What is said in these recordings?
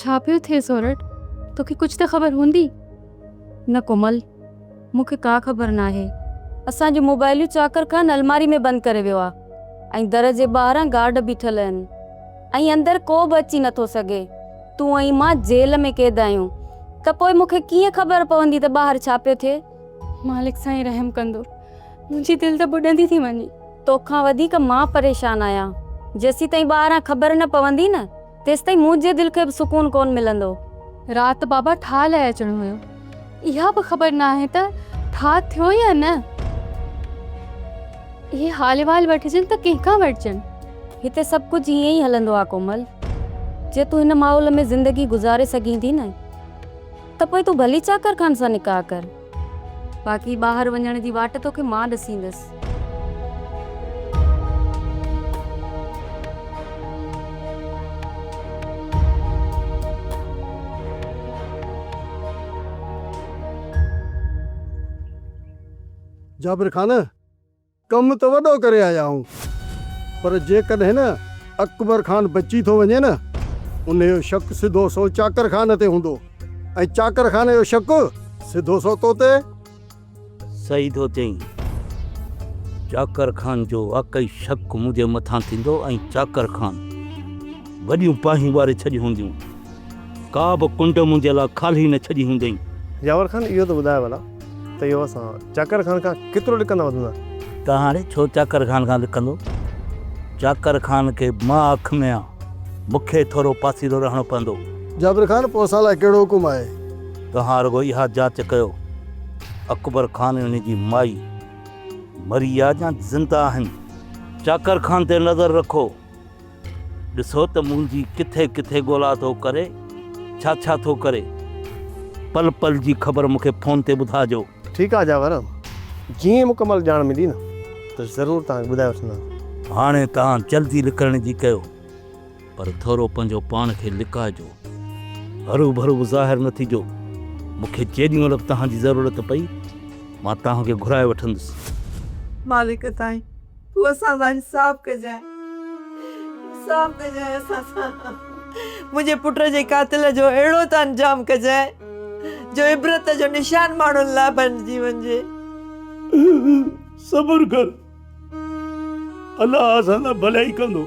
छा पियो थिए सोरठ? तोखे कुछ त ख़बर हूंदी? न कोमल, मूंखे का ख़बर नाहे। असांजो मोबाइलियूं चाकर खान अलमारी में बंदि करे वियो आहे ऐं दर जे ॿाहिरां गार्ड बीठल आहिनि ऐं अंदरि को बि अची नथो सघे। तूं ऐं मां जेल में क़ैद आहियूं त पोइ मूंखे कीअं ख़बर पवंदी त ॿाहिरि छा पियो थिए? मालिक साईं रहम कंदो। मुंहिंजी दिलि त बुॾंदी थी वञे। तोखां वधीक मां परेशान आहियां। जेसीं ताईं ॿाहिरां ख़बर न पवंदी न तेसि ताईं मुंहिंजे दिलि खे बि सुकून कोन मिलंदो। राति बाबा ठा लाइ अचणो हुयो। इहा बि ख़बर न आहे त ठा थियो या न। इहे हाल वाल वठिजनि त कंहिंखां वठिजनि? हिते सभु कुझु ईअं ई हलंदो आहे कोमल। जे तूं हिन माहौल में ज़िंदगी गुज़ारे सघीं थी न त पोइ तूं भली चाकर खान सां निकाह कर। बाक़ी ॿाहिरि वञण जी वाट तोखे मां ॾसींदसि। जाबिर खान, कम तो वॾो करे आया हूं, पर जेकॾहिं न अकबर खान बची थो वञे न उन जो शक सिधो सो चाकर खान ते हूंदो ऐं चाकर खान जो शक सिधो सो तो ते। सही थो चई। चाकर खान जो वाकई शक मुंहिंजे मथां थींदो ऐं चाकर खान वॾियूं पाहियूं वारे छॾी हूंदियूं। का बि कुंड मुंहिंजे लाइ ख़ाली न छॾी हूंदई। जावर खान इहो त ॿुधायो भला त इहो असां चाकर खान खां केतिरो लिकंदा वधंदा? त हाणे छो चाकर खान खां लिकंदो? चाकर खान खे मां अख में आ, मूंखे थोरो पासीरो रहणो पवंदो। जाबिर खान, पोइ असां लाइ कहिड़ो हुकुम आहे? तव्हां रुगो इहा जांच कयो, अकबर खान ऐं उन जी माई मरी आहे या ज़िंदा आहिनि। चाकर खान ते नज़र रखो, ॾिसो त मुंहिंजी किथे किथे ॻोल्हा थो करे, छा छा थो करे। पल पल जी ख़बर मूंखे फ़ोन ते ॿुधाइजो। ठीकु आहे जावर, जीअं मुकमल ॼाण मिली न त ज़रूरु तव्हांखे ॿुधाए वठंदा। हाणे तव्हां जल्दी लिकण जी कयो, पर थोरो पंहिंजो पाण खे लिकाइजो, हरू भरू ज़ाहिर न थीजो। मूंखे जेॾी महिल तव्हांजी ज़रूरत पई मां तव्हांखे घुराए वठंदुसि। मालिक ताईं तूं असां सां इंसाफ़ कजांइ, इंसाफ़ कजांइ असां सां। मुंहिंजे पुट जे कातिल जो अहिड़ो त अंजाम कजांइ जो इबरत जो निशान माण्हुनि लाइ बणिजी वञे। सब्र कर, अलाह असां सां भलाई कंदो,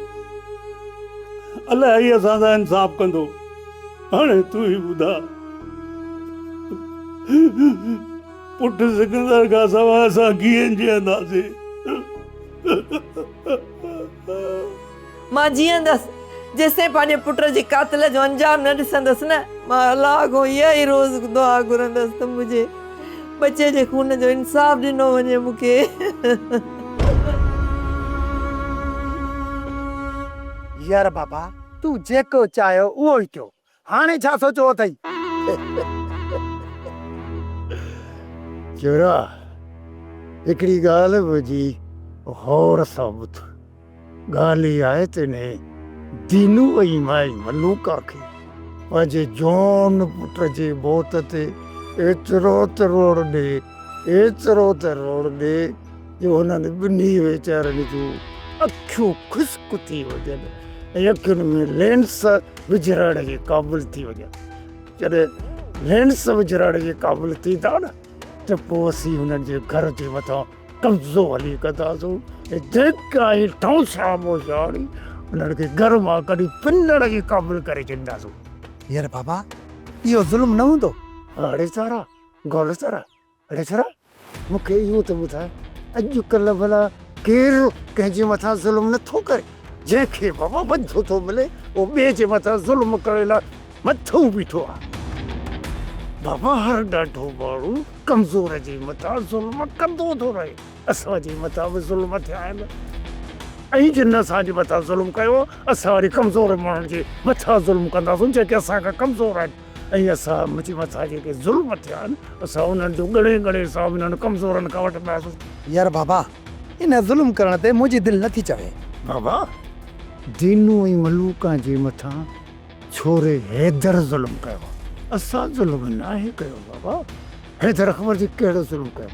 अलाह ई असां सां इंसाफ़ कंदो। हाणे तूं ई ॿुधा, पुट सिकंदर खां सवाइ असां कीअं जीअंदासीं? मां जीअंदसि जेसिताईं पंहिंजे पुट जे कातिल जो अंजाम न ॾिसंदसि न। मां अलाह खां इहा ई रोज़ दुआ घुरंदसि त मुंहिंजे बचे जे खून जो इंसाफ़ ॾिनो वञे मूंखे। यार बाबा, तूं जेको चाहियो उहो ई कयो, हाणे छा सोचो अथई? चोरा, हिकिड़ी ॻाल्हि ॿुधी गौर सां ॿुध। ॻाल्हि इहा आहे त ने दीनू ऐं माई मलूका खे पंहिंजे जौन पुट जे मौत ते एतिरो तरोड़ ॾे, एतिरो तरोड़ ॾे जो हुननि ॿिन्ही वीचारनि जूं अखियूं ख़ुश्क थी वञनि ऐं अखियुनि में लेंस विझराइण जे क़ाबिल थी वञनि। जॾहिं लेंस विझराइण जे क़ाबिल थींदा न त पोइ असीं हुननि जे घर जे मथां कब्ज़ो हली कंदासीं ऐं जेका ई ठौसा मोशाणी उन्हनि खे घर मां कढी पिनण जे क़ाबिल करे छॾींदासीं। यार बाबा, इहो ज़ुल्म न हूंदो? अड़े सारा गौर सारा, अड़े सारा मूंखे इहो त ॿुधाए, अॼुकल्ह भला केरु कंहिंजे मथां ज़ुल्म नथो करे? जंहिंखे बाबा बंधो थो मिले उहो ॿिए जे मथां ज़ुल्म करण लाइ मथो बीठो आहे। बाबा हर ॾाढो माण्हू कमज़ोर जे मथां ज़ुल्म कंदो थो रहे। असांजे मथां बि ज़ुल्म थिया आहिनि ऐं जिन असांजे मथां ज़ुल्म कयो असां वरी कमज़ोर माण्हुनि जे मथां ज़ुल्म कंदासीं जेके असांखां कमज़ोर आहिनि। ऐं असां मुंहिंजे मथां जेके ज़ुल्म थिया आहिनि असां उन्हनि जो गणे गणे हिसाब इन्हनि कमज़ोरनि खां वठंदासीं। यार बाबा, इन ज़ुल्म करण ते मुंहिंजी दिलि नथी चवे। बाबा, दीनू ऐं मलूका जे मथां छोरे हैदर ज़ुल्म कयो, असां ज़ुल्म नाहे कयो। बाबा, हैदर ख़बर जी कहिड़ो ज़ुल्म कयो?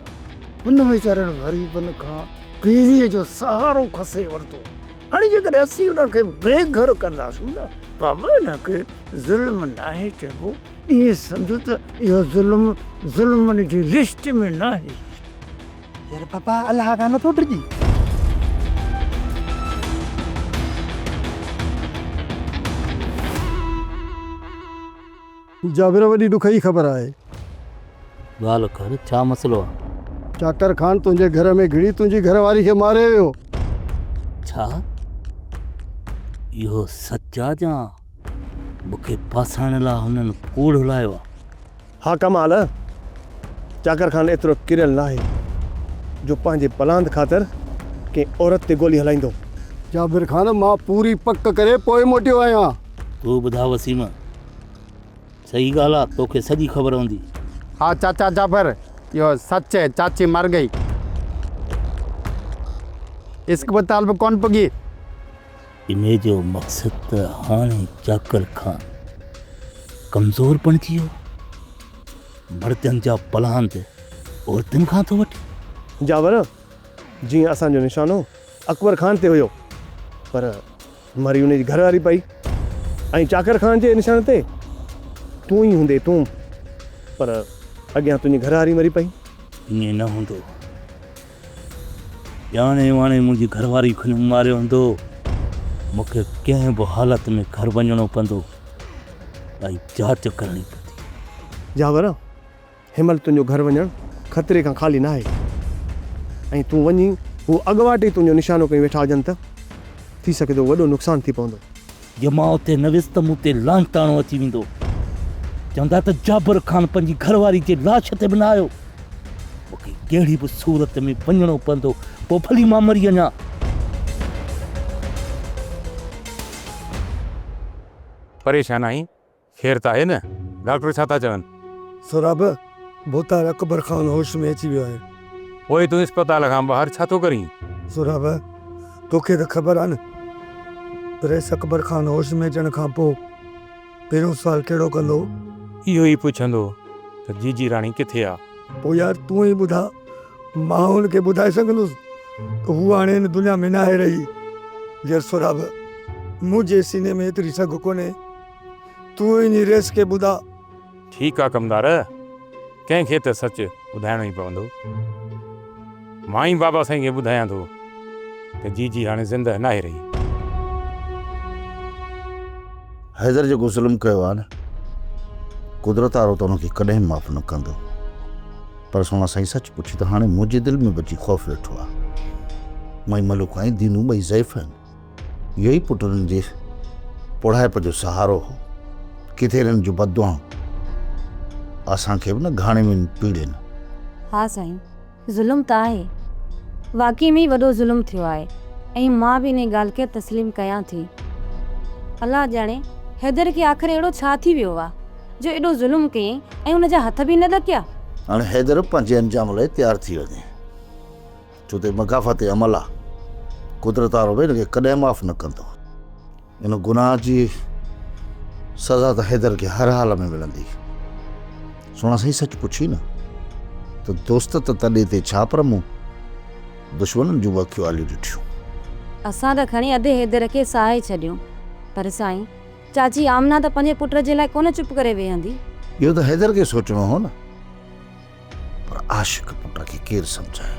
हुन वीचारनि ग़रीबनि खां पीढ़ीअ जो सहारो खसे वरितो। हाणे जेकॾहिं असीं उन्हनि खे बेघर कंदासीं न बाबा हिनखे ज़ुल्म नाहे चइबो, ईअं सम्झो त इहो ज़ुल्मनि जी लिस्ट में न आहे। यार बाबा अलाह खां नथो डिॼी। जाबिर वॾी ॾुखई ख़बर आहे। ॻाल्हि कर, छा मसइलो आहे? चाकर खान तुंहिंजे घर में घिड़ी तुंहिंजी घरवारी खे मारे वियो। छा इहो सच आहे या मूंखे फासाइण लाइ हुननि कूड़ हलायो आहे? हा कमाल, चाकर खान एतिरो किरियल न आहे जो पंहिंजे पलांद ख़ातिर कंहिं औरत ते गोली हलाईंदो। जाबिर खान मां पूरी पक करे पोइ मोटियो आहियां। तूं ॿुधा वसीम, सही ॻाल्हि आहे, तोखे सॼी ख़बर हूंदी। हाँ चाचा जाबर, यो सच है, चाची मर गई। अस्पताल में कौन पगी? इन जो मक़सद त हाणे चाकर खान कमज़ोर पणिजी वियो, मर्दनि जा पलांद औरतुनि खां थो वठे। जाबर, जीअं असांजो निशानो अकबर खान ते हुयो, पर मरी उन जी घरवारी पई, ऐं चाकर खान जे निशान ते तूं ई हूंदे तूं, पर अॻियां तुंहिंजी घरवारी मरी पई। ईअं न हूंदो, ॼाणे वाणे मुंहिंजी घरवारी खणी मारियो हूंदो, मूंखे कंहिं बि हालत में घर वञिणो पवंदो ऐं जांच करणी पवंदी। जाबर, हिनमहिल तुंहिंजो घर वञणु ख़तरे खां ख़ाली न आहे, ऐं तूं वञी हू अॻुवाट ई तुंहिंजो निशानो कई वेठा हुजनि त थी सघे थो वॾो नुक़सानु थी पवंदो। जे मां उते न वियुसि त मूं ते लांताणो अची वेंदो, चवंदा त जाबिर खान पंहिंजी घरवारी जे लाश ते बि न आयो। मूंखे कहिड़ी बि सूरत में वञिणो पवंदो, पोइ भली मां मरी वञा। परेशान आई? ख़ैर त आहे न? डॉक्टर छा था चवनि? सुराब, बोतार अकबर खान होश में अची वियो आहे। पोइ तूं अस्पताल खां ॿाहिरि छा थो करीं? सुराब, तोखे त ख़बर आहे न, प्रेस अकबर खान होश में अचण खां पोइ पहिरियों सुवाल कहिड़ो कंदो? इहो ई पुछंदो त जीजी राणी किथे आहे। पोइ यार तूं ई ॿुधा, मां हुनखे ॿुधाए सघंदुसि त हू हाणे हिन दुनिया में न आहे रही। यार सुराब, मुंहिंजे सीने में एतिरी सघ कोन्हे, तूं इन रेस खे ॿुधा। ठीकु आहे कमदार, कंहिंखे त सच ॿुधाइणो ई पवंदो। मां ई बाबा साईं खे ॿुधायां थो त जीजी हाणे ज़िंदह न आहे रही। हैदर जेको ज़ुल्म कयो आहे न, कुदरत वारो त हुनखे कॾहिं माफ़ न कंदो, पर सोना साईं सच पुछी त हाणे मुंहिंजे दिलि में बची ख़ौफ़ वेठो आहे। मई मलूक ऐं दीनू ॿई ज़इफ़ आहिनि, इहो ई पुटनि जे पुढ़ाइप जो सहारो हो। किथे हिननि जूं बदुआऊं असांखे बि न घाणे में पीड़ेनि। हाँ साईं, ज़ुल्म त आहे, वाक़ई में वॾो ज़ुल्म थियो आहे, ऐं मां बि इन ॻाल्हि खे तस्लीम कयां थी। अलाह ॼाणे हैदर खे आख़िर अहिड़ो छा थी वियो आहे जो एॾो ज़ुल्म कयईं ऐं हुनजा हथ बि न ॾकिया। हाणे हैदर पंहिंजे अंजाम लाइ तयारु थी वञे, छो त मकाफ़त अमल आहे, कुदरत वारो बि हिनखे कॾहिं माफ़ न कंदो। इन गुनाह जी सज़ा त हैदर खे हर हाल में मिलंदी। सोना साईं सच पुछी न त दोस्त त तॾहिं ते छा, पर मूं दुश्मननि जूं अखियूं आलियूं ॾिठियूं। असां त खणी अधे हैदर खे साहे छॾियूं, पर साईं चाची आमना त पंहिंजे पुट जे लाइ कोन चुप करे वेहंदी। इहो त हैदर खे सोचणो हो न, पर आशिक़ पुट खे केरु सम्झाए।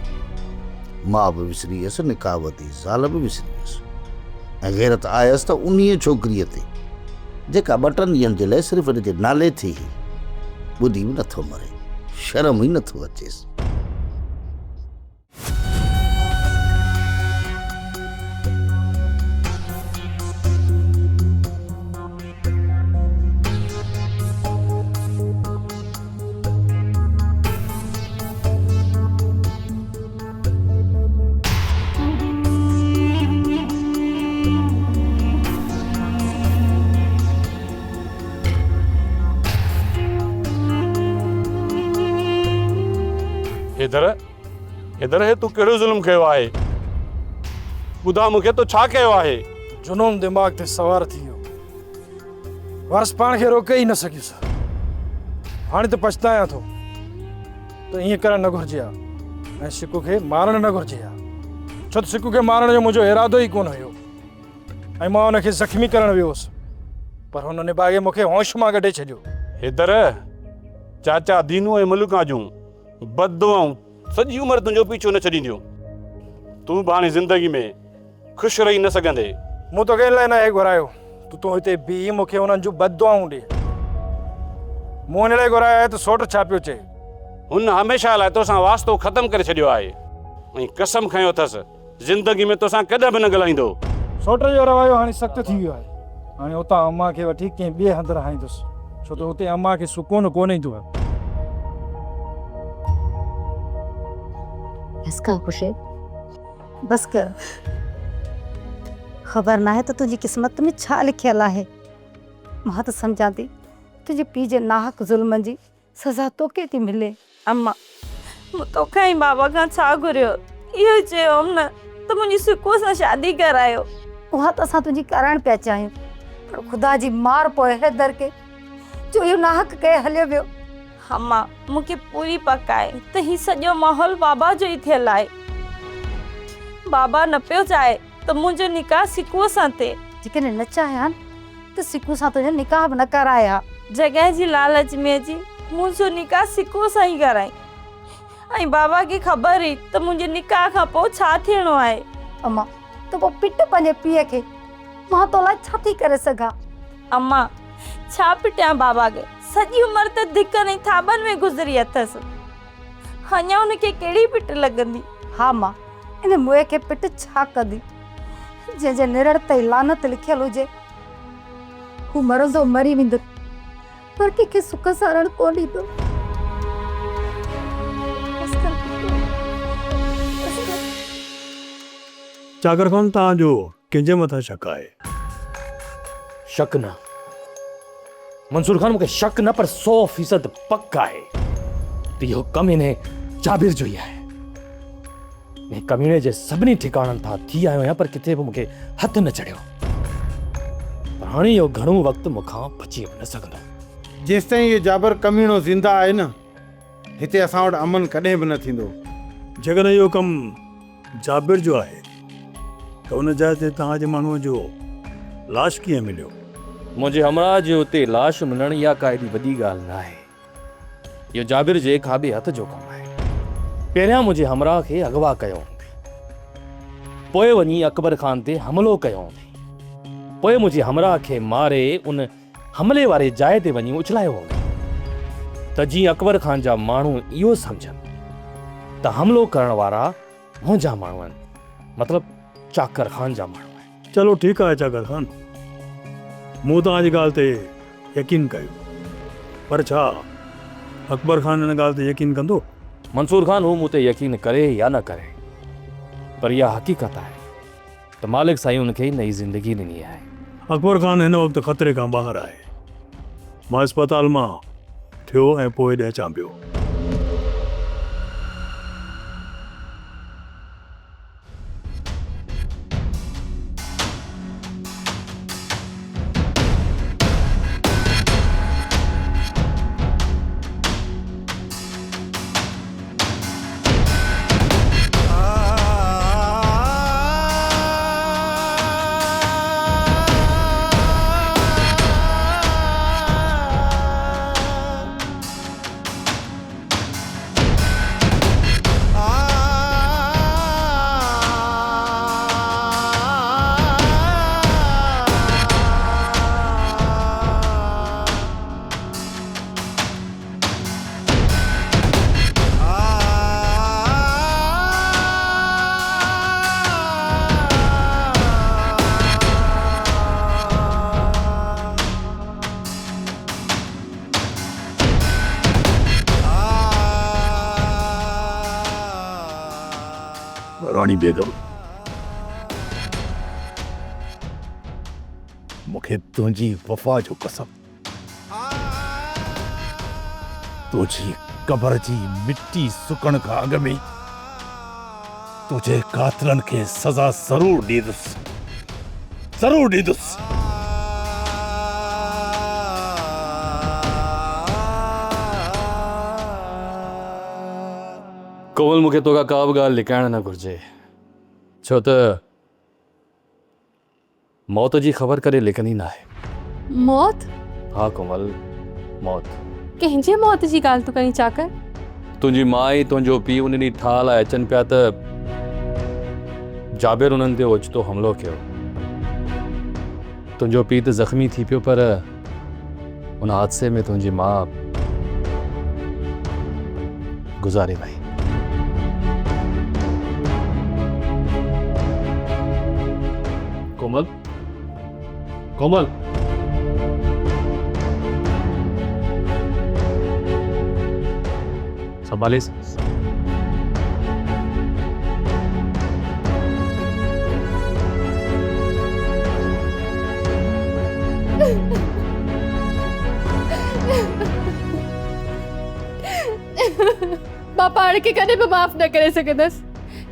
मां बि विसरी वियसि, निकाह वधी, ज़ाल बि विसरी वियसि, ऐं गैरत आयसि त उन्हीअ छोकिरीअ ते जेका 2 ॾींहंनि जे लाइ सिर्फ़ु हिन जे नाले थी, ॿुधी बि नथो मरे, शर्म ई नथो अचेसि। इधर है, तू कहिड़ो ज़ुल्म कयो आहे? ॿुधा मूंखे तो छा कयो आहे? जुनून दिमाग़ ते सवार थी वियो, वर्स पाण खे रोके ई न सघियुसि। हाणे त पछतायां थो त ईअं करणु न घुरिजे हा, ऐं सिकू खे मारणु न घुरिजे हा, छो त सिकू खे मारण जो मुंहिंजो इरादो ई कोन हुयो, ऐं मां हुनखे ज़ख़्मी करणु वियो हुउसि। पर हुननि बागे मूंखे होश मां कढे छॾियो। इधर चाचा दीनू ऐं मुल्का जूं बददुआऊं सॼी उमिरि तुंहिंजो पीछो न छॾींदियूं। तूं बि हाणे ज़िंदगी में ख़ुशि रही न सघंदे। मूं तोखे लाइ न आहे घुरायो, तूं हिते बीह मूंखे हुननि जूं बददुआऊं ॾे। मूं हिन लाइ घुरायो आहे त सोट छा पियो चए। हुन हमेशह लाइ तोसां वास्तो ख़तमु करे छॾियो आहे ऐं कसम खयो अथसि ज़िंदगी में तोसां कॾहिं बि न ॻाल्हाईंदो। सोट जो रवैयो हाणे सख़्तु थी वियो आहे। हाणे उतां अम्मा खे वठी कंहिं ॿिए हंधि रहाईंदुसि, छो त हुते अम्मा खे सुकून कोन ईंदो आहे। बस कर खुशी, बस कर। ख़बर ना है तो तुझी किस्मत में छा लिखियल आहे। मां त सम्झां थी तुझे पीउ जे नाहक ज़ुल्म जी सज़ा तोखे थी मिले। अम्मा मूं तोखां ई बाबा खां छा घुरियो, इहो चयोमि न त मुंहिंजी सिको सां शादी करायो। उहा त असां तुंहिंजी कराइण पिया चाहियूं, पर ख़ुदा जी मार पोइ हैदर के जो इहो नाहक कए हलियो वियो। अम्मा मूंखे पूरी पक आहे त ही सॼो माहौल बाबा जो ई थियल आहे। बाबा न पियो चाहे त मुंहिंजो निकाह सिकुअ सां थिए। जेकॾहिं न चाहिया त सिकू सां तुंहिंजो निकाह बि न कराया। जॻह जी लालच में जी मुंहिंजो निकाह सिकुअ सां ई कराई ऐं बाबा खे ख़बर हुई त मुंहिंजे निकाह खां पोइ छा थियणो आहे। अम्मा तो पोइ पिट पंहिंजे पीउ खे, मां तो लाइ छा थी करे सघां। अम्मा छा पिटियां बाबा खे, सॼी उमिरि त धिकनि ऐं थाबनि में गुज़री अथसि। अञा हुनखे कहिड़ी पिट लॻंदी। हा मां इन मुए खे पिट छा कंदी, जंहिंजे निरड़ ते लानत लिखियल हुजे। हू मरंदो मरी वेंदो, पर कंहिंखे सुख सारण कोन ईंदो। चाकर खान तव्हांजो कंहिंजे मथां शक आहे? शक न मंसूर खान, मूंखे शक न पर 100% पक आहे त इहो कमु हिन जाबिर जो ई आहे। हिन कमीने जे सभिनी ठिकाणनि था थी आयो आहियां, पर किथे बि मूंखे हथु न चढ़ियो। पर हाणे इहो घणो वक़्तु मूंखां बची बि न सघंदो। जेसिताईं इहो जाबर कमीनो ज़िंदा आहे न, हिते असां वटि अमन कॾहिं बि न थींदो। जेकॾहिं इहो कमु जाबिर जो आहे त उन जाइ ते तव्हांजे माण्हूअ जो लाश कीअं मिलियो? मुंहिंजे हमरा जे उते लाश मिलण इहा का एॾी वॾी ॻाल्हि न आहे। इहो जाबिर जे खाॿे हथ जो कमु आहे। पहिरियां मुंहिंजे हमरा खे अगवा कयो हूंदई, पोइ वञी अकबर खान ते हमिलो कयो हूंदई, पोइ मुंहिंजे हमरा खे मारे उन हमले वारे जाइ ते वञी उछलायो हूंदई, त जीअं अकबर खान जा माण्हू इहो सम्झनि त हमिलो करण वारा मुंहिंजा माण्हू आहिनि, मतिलबु चाकर खान जा माण्हू आहिनि। चलो ठीकु आहे चाकर खान, मूं तव्हांजी ॻाल्हि ते यकीन कयो, पर छा अकबर खान हिन ॻाल्हि ते यकीन कंदो? मंसूर खान हू मूं ते यकीन करे या न करे, पर इहा हक़ीक़त आहे त मालिक साईं हुनखे नई ज़िंदगी ॾिनी आहे। अकबर खान हिन वक़्तु ख़तरे खां ॿाहिरि आहे। मां अस्पताल मां थियो ऐं पोइ ॾे अचां पियो। रानी बेगम, मूंखे तुंहिंजी वफ़ा जो कसम, तुंहिंजी कबर जी मिट्टी सुकण खां अॻु में तुंहिंजे कातिलनि खे सज़ा ज़रूरु ॾींदुसि, ज़रूरु ॾींदुसि। कोमल, मूंखे तोखां का बि ॻाल्हि लिकाइण न घुरिजे, छो त मौत जी ख़बर कॾहिं लिकंदी न आहे। मौत? हाँ कोमल, मौत। कंहिंजे मौत जी ॻाल्हि तूं करी चाकर? तुंहिंजी माउ ऐं तुंहिंजो पीउ उन ॾींहुं ठा लाइ अचनि पिया त जाबिर उन्हनि ते ओचितो हमिलो कयो। तुंहिंजो पीउ त ज़ख़्मी थी पियो, पर उन हादसे में तुंहिंजी माउ गुज़ारे वई। कोमल, कोमल, संभाले। मां पाण खे कॾहिं बि माफ़ न करे सघंदसि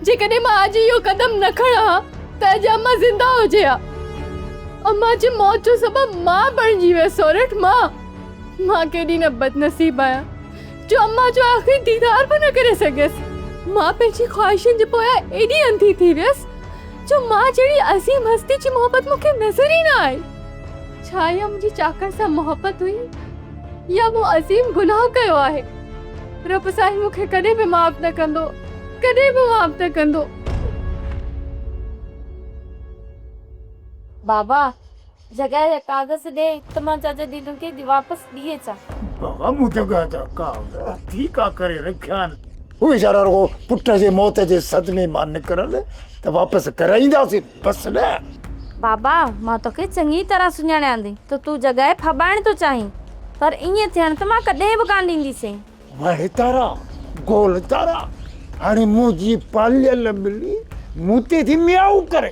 जेकॾहिं मां अॼु इहो कदम न खणां त अॼु अम्मा ज़िंदा हुजे हा। अम्मा जी मौत जो सबबु मां बणिजी वियसि सोरठ। मां केॾी न बदनसीब आहियां जो अम्मा जो आख़िरी दीदार बि न करे सघियसि। मां पंहिंजी ख्वाहिशुनि जे पोयां एॾी अंधी थी वियसि जो मां जहिड़ी असीम हस्ती जी मोहबत मूंखे नज़र ई न आई। छा इहा मुंहिंजी चाकर सां मोहबत हुई या वो असीम गुनाह कयो आहे? रब साईं मूंखे कॾहिं बि माफ़ न कंदो, कॾहिं बि माफ़ न कंदो। बाबा जगह या कागज दे त मां चाचा दीदू खे वापस दिए चा। बाबा मुझे गाजा कागज ठीक आ करे रखियान। वो बेचारा को पुट जे मौत जे सदमे मां निकरल त वापस कराईंदासीं बस न। बाबा मां तोखे चङी तरह सुञाणियां थी त तूं जगह फबाइण तो चाहीं, पर ईअं थियण त मां कॾहिं बि कान ॾींदीसीं। वाहे तारा गोल तारा हाणे मुंहिंजी पालियल ॿिली मूं ते थी मियाऊ करे।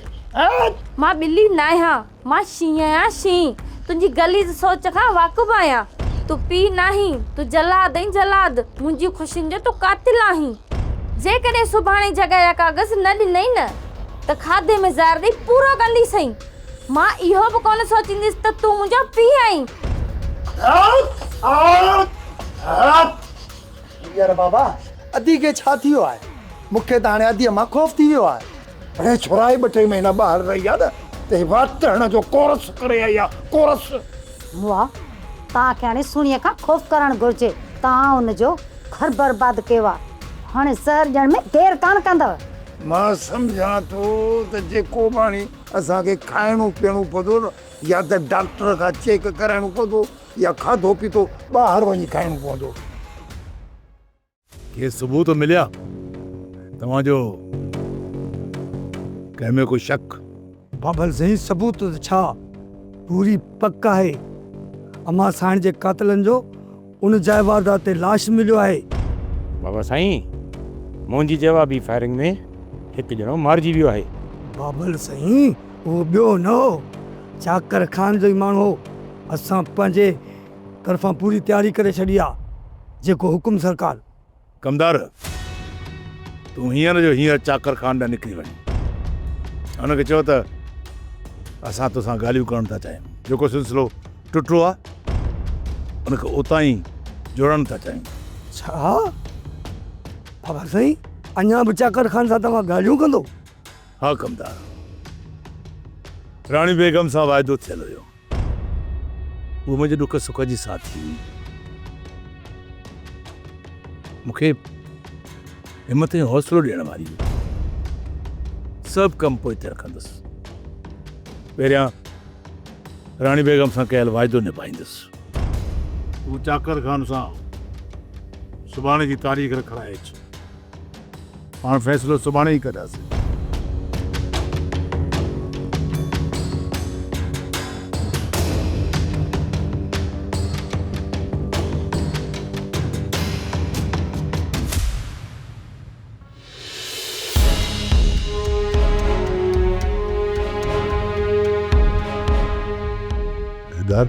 मां ॿिली न आहियां, मां शींहं आहियां शींहं। तुंहिंजी गली सोच खां वाक़ुफ़ आहियां। तूं पीउ नाहीं, तूं जलाद ऐं जलाद। मुंहिंजी ख़ुशियुनि जो तूं कातिल आहीं। जेकॾहिं सुभाणे जगह या कागज़ न ॾिनई न त खाधे में ज़हर ॾेई पूरो कंदी सही। मां इहो बि कोन सोचींदसि त तूं मुंहिंजो पीउ आहीं। यार बाबा अधी के छा थी वियो आहे? मूंखे त हाणे अधी मां ख़ौफ़ थी वियो आहे। अरे छोराए 2-3 महीना ॿाहिरि रही आहे न ते वातण जो कोरस करे आई आहे कोरस। वाह तव्हांखे हाणे सुणीअ खां ख़ौफ़ करणु घुरिजे। तव्हां हुनजो घर बर्बाद कयो आहे। हाणे सहर ॼण में देरि कान कंदव। मां सम्झां थो त जेको पाणी असांखे खाइणो पीअणो पवंदो न या त डॉक्टर खां चेक कराइणो पवंदो या खाधो पीतो ॿाहिरि वञी खाइणो पवंदो। ये सबूत मिलिया तव्हांजो कंहिंमें कोई शक? बाबल सही सबूत छा पूरी पक आहे। अम्मा साइण जे कातिलनि जो उन जाइ वारदात ते लाश मिलियो आहे। बाबा साईं मुंहिंजी जवाबी फायरिंग में हिकु ॼणो मारिजी वियो आहे। बाबल सही उहो ॿियो न हो, चाकर खान जो ई माण्हू हो। असां पंहिंजे तरफ़ां पूरी तयारी करे छॾी आहे। जेको हुकुम सरकार। कमदार तूं हींअर जो हींअर चाकर खान ॾांहुं निकिरी वञ। हुनखे चओ त असां तोसां ॻाल्हियूं करणु था चाहियूं। जेको सिलसिलो टुटो आहे उनखे उतां ई जोड़णु था चाहियूं। छा बाबा साईं अञा बि चाकर खान सां तव्हां ॻाल्हियूं कंदो? हाँ कमदार, रानी बेगम सां वाइदो थियल हुयो। वो मुंहिंजे दुख सुख जी साथी हुई। मूंखे हिम्मत ऐं हौसलो ॾियण वारी हुई। सभु कमु पोइ रखंदुसि। पहिरियां रानी बेगम सां कयल वाइदो निभाईंदुसि। तूं चाकर खान सां सुभाणे जी तारीख़ रखाए अच। पाण फ़ैसिलो सुभाणे ई कंदासीं। दर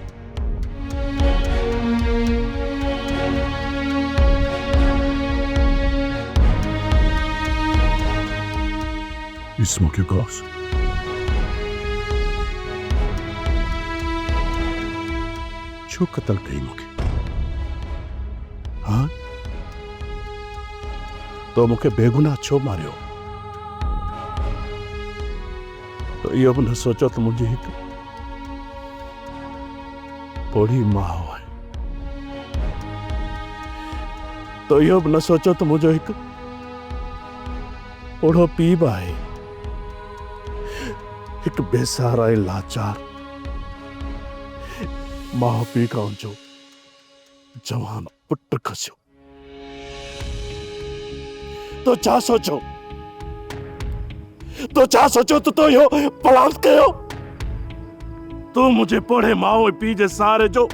You smoke your glass. छो कत्ल कई मूंखे? हाँ तो मूंखे बेगुनाह छो मारियो? तो इहो बि न सोचो त मुंहिंजी पोड़ी माँ है तो यो बि न सोचो त मुंहिंजो हिकु ओढ़ो पीउ बि आहे हिकु बेसहारा ऐं लाचार माउ पीउ खां जो जवान पुट खसियो तो छा सोचो तो यो पलास कयो तू मुझे पढ़े माओ पी जे सारे जो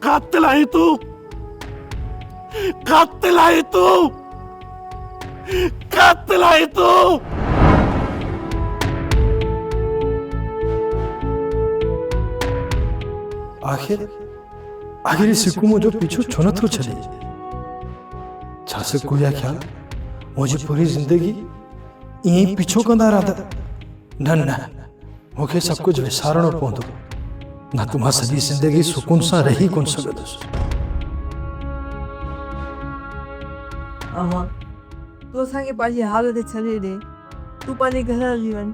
कातिल आई तू आखिर सिक्कू मुझे पीछे छो नथो छॾे छा सिक्कू जा ख्याल मुझे पूरी जिंदगी ईअं पीछो कंदा रहंदा न मूंखे सभु कुझु विसारणो पवंदो न त मां सॼी ज़िंदगी सुकून सां रही कोन सघंदुसि अम्मा तू असांखे पंहिंजी हालत छॾे ॾे तू पंहिंजे घर हली वञ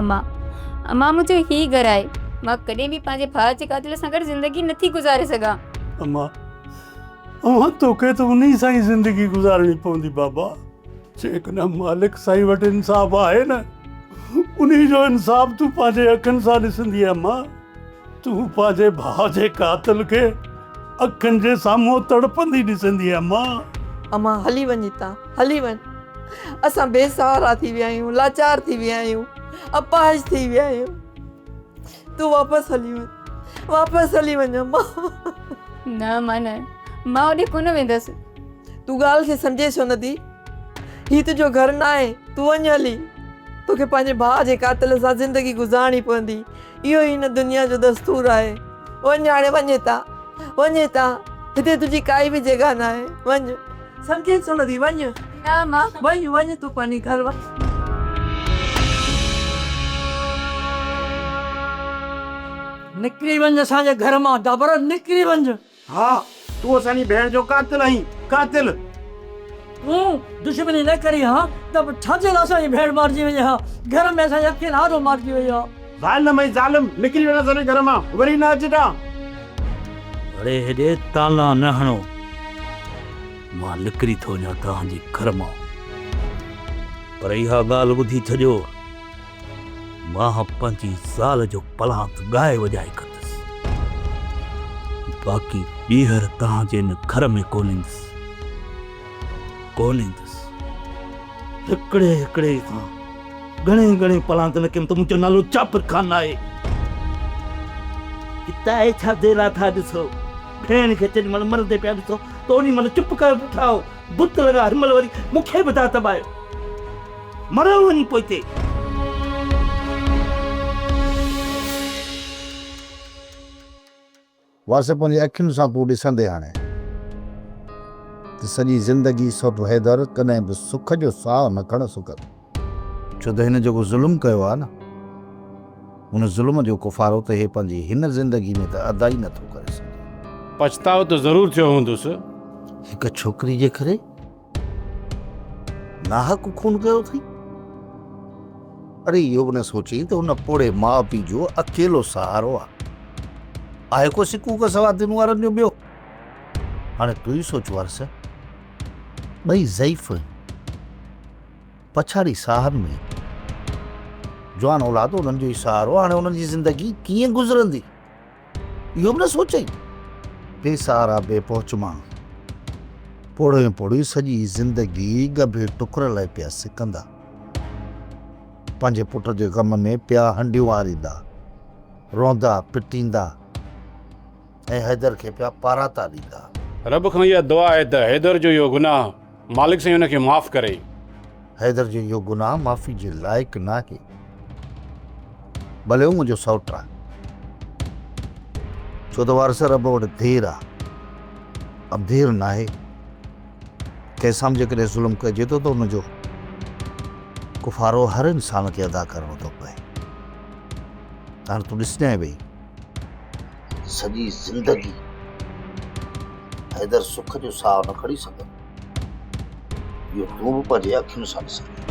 अम्मा मुंहिंजो ही घर आहे मां कॾहिं बि पंहिंजे भाउ जे कातिल सां गॾु ज़िंदगी नथी गुज़ारे सघां अम्मा तोखे त उन्ही सां ई ज़िंदगी गुज़ारणी पवंदी बाबा जेकॾहिं मालिक साईं वटि इंसाफ़ आहे न उन्ही जो इंसाफ़ तूं पंहिंजे अखियुनि सां ॾिसंदी अम्मा तूं पंहिंजे भाउ जे कातिल खे अखियुनि जे साम्हूं तड़पंदी ॾिसंदी अम्मा हली वञ हितां हली वञ असां बेसहारा थी विया आहियूं लाचार थी विया आहियूं अपाहिज थी विया आहियूं तू वापसि हली वञ अम्मा न मां ओॾे कोन वेंदसि तू ॻाल्हि खे सम्झे छो नथी ही तुंहिंजो घर न आहे तू वञ हली तोखे पंहिंजे भाउ जे कातिल सां ज़िंदगी गुज़ारणी पवंदी इहो ई हिन दुनिया जो दस्तूर आहे वञ हाणे वञ हितां हिते तुंहिंजी काई बि जॻह न आहे वञ सम्झे छो नथी वञ वञ तूं पंहिंजे घर वञ निकिरी वञ असांजे घर मां दाबर निकिरी वञ हा तू असांजी भेण जो कातिल आहीं कातिल तूं दुश्मनी न करी हा त छाजे लाइ असांजी भेण मारिजी वई हा घर में असांजे अखियुनि आरो मारिजी वई आहे ज़ालिम निकिरी वञ असांजे घर मां वरी न अचिजा अरे हेॾे ताला न हणो मां निकिरी थो वञा तव्हांजे घर मां पर इहा ॻाल्हि ॿुधी छॾियो मां पंहिंजी ज़ाल जो पलांत ॻाए वॼाए कंदुसि बाक़ी ॿीहर तव्हांजे हिन घर में कोन ईंदुसि हिकिड़े सां घणे पलांत न कयमि त मुंहिंजो नालो चापर खान आहे किताए छा देरा था ॾिसो भेण खे जेॾी महिल मरंदे पिया ॾिसो त ओॾी महिल चुप करे ॿुधाओ बुत लॻा हिनमहिल वरी मूंखे बि था तबायो मरो वञी पोइ हिते वासे पंहिंजी अखियुनि सां तूं ॾिसंदे हाणे त सॼी ज़िंदगी सोटो हैदर कॾहिं बि सुख जो साह न खण सघंदो छो त हिन जेको ज़ुल्म कयो आहे न हुन ज़ुल्म जो कुफारो त हे पंहिंजी हिन ज़िंदगी में त अदा ई नथो करे सघे पछतावो त ज़रूरु थियो हूंदुसि हिकु छोकिरी जे करे नाहक खून कयो अथई अरे इहो बि न सोची त हुन पोड़े माउ पीउ जो अकेलो सहारो आहे को सिकू का सवा दिन वारनि जो ॿियो हाणे तूं ई सोच वारस ॿई ज़ईफ़ पछाड़ी साहनि में जवान औलाद उन्हनि जो ई सहारो हाणे उन्हनि जी ज़िंदगी कीअं गुज़रंदी इहो बि न सोचई बेसहारा बेपहुच मां पोड़ी सॼी ज़िंदगी गभे टुकर लाइ पिया सिकंदा पंहिंजे पुट जे ग़म में पिया हंडियूं वारींदा रोंदा पिटींदा ऐं हैदर खे पिया पाराता ॾींदा रब खां इहा दुआ आहे त हैदर जो इहो गुनाह मालिक साईं हुनखे माफ़ करे हैदर जो इहो गुनाह माफ़ी जे लाइक़ु न आहे भले हू मुंहिंजो सौटु आहे छो त वारस रब वटि देर आहे अंधेर न आहे कंहिंसां जेकॾहिं ज़ुल्म कजे थो त हुनजो कुफारो हर इंसान खे अदा करणो थो पए हाणे तूं ॾिसजांइ भई सॼी ज़िंदगी हैदर सुख जो साह न खणी सघंदो इहो तूं बि पंहिंजे अखियुनि सां ॾिसंदी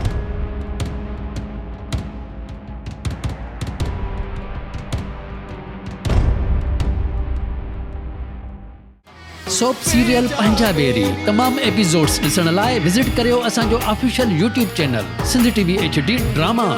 सोप सीरियल पंजाबेरी तमाम एपिसोड्स ॾिसण लाइ विज़िट करियो असांजो official YouTube channel Sindh TV HD drama.